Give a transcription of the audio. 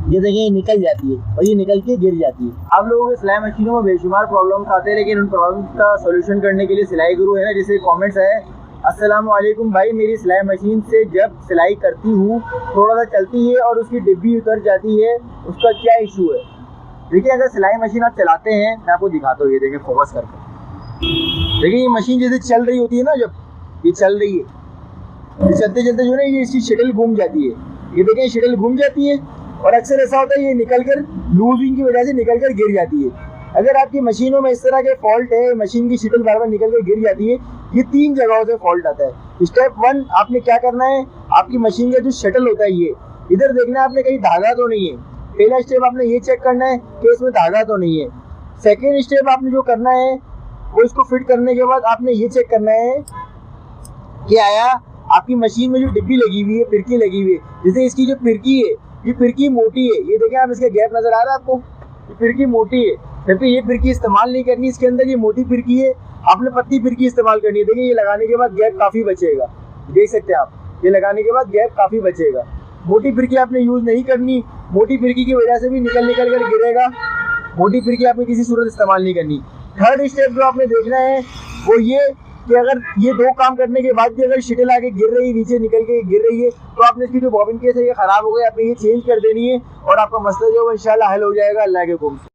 ये देखिए निकल जाती है और ये निकल के गिर जाती है। आप लोगों के सिलाई मशीनों में बेशुमार प्रॉब्लम्स आते हैं, लेकिन उन प्रॉब्लम्स का सोल्यूशन करने के लिए सिलाई गुरु है ना, जिससे कमेंट्स है, अस्सलाम वालेकुम भाई, मेरी सिलाई मशीन से जब सिलाई करती हूँ थोड़ा सा चलती है और उसकी डिब्बी उतर जाती है, उसका क्या इशू है? देखिए अगर सिलाई मशीन आप चलाते हैं, मैं आपको दिखाता हूँ, ये देखिए फोकस करके देखिए, ये मशीन जैसे चल रही होती है ना, जब ये चल रही है, चलते चलते जो है ये इसकी शटल घूम जाती है, ये देखिए शटल घूम जाती है और अक्सर ऐसा होता है ये निकल कर लूजिंग की वजह से निकल कर गिर जाती है। अगर आपकी मशीनों में इस तरह के फॉल्ट है, मशीन की शटल बार बार निकल कर गिर जाती है, ये 3 जगहों से फॉल्ट आता है। स्टेप 1, आपने क्या करना है, आपकी मशीन का जो शटल होता है ये इधर देखना है आपने कहीं धागा तो नहीं है। पहला स्टेप आपने ये चेक करना है कि इसमें धागा तो नहीं है। सेकेंड स्टेप आपने जो करना है वो इसको फिट करने के बाद आपने ये चेक करना है कि आया आपकी मशीन में जो डिब्बी लगी हुई है, फिरकी लगी हुई है, जैसे इसकी जो फिरकी है ये फिरकी मोटी है, ये देखें आप, इसका गैप नजर आ रहा है आपको, ये फिरकी मोटी है, जबकि ये फिरकी इस्तेमाल नहीं करनी, इसके अंदर ये मोटी फिरकी है, आपने पतली फिरकी इस्तेमाल करनी है। देखिए ये लगाने के बाद गैप काफी बचेगा, देख सकते हैं आप, ये लगाने के बाद गैप काफी बचेगा। मोटी फिरकी आपने यूज नहीं करनी, मोटी फिरकी की वजह से भी निकल कर गिरेगा, मोटी फिरकी आपने किसी सूरत इस्तेमाल नहीं करनी। थर्ड स्टेप जो आपने देखना है वो ये कि अगर ये 2 काम करने के बाद भी अगर शटल आके गिर रही है, नीचे निकल के गिर रही है, तो आपने इसकी जो बॉबिन केस है ये खराब हो गया, आपने ये चेंज कर देनी है और आपका मसला जो है इंशाल्लाह हल हो जाएगा अल्लाह के हुक्म से।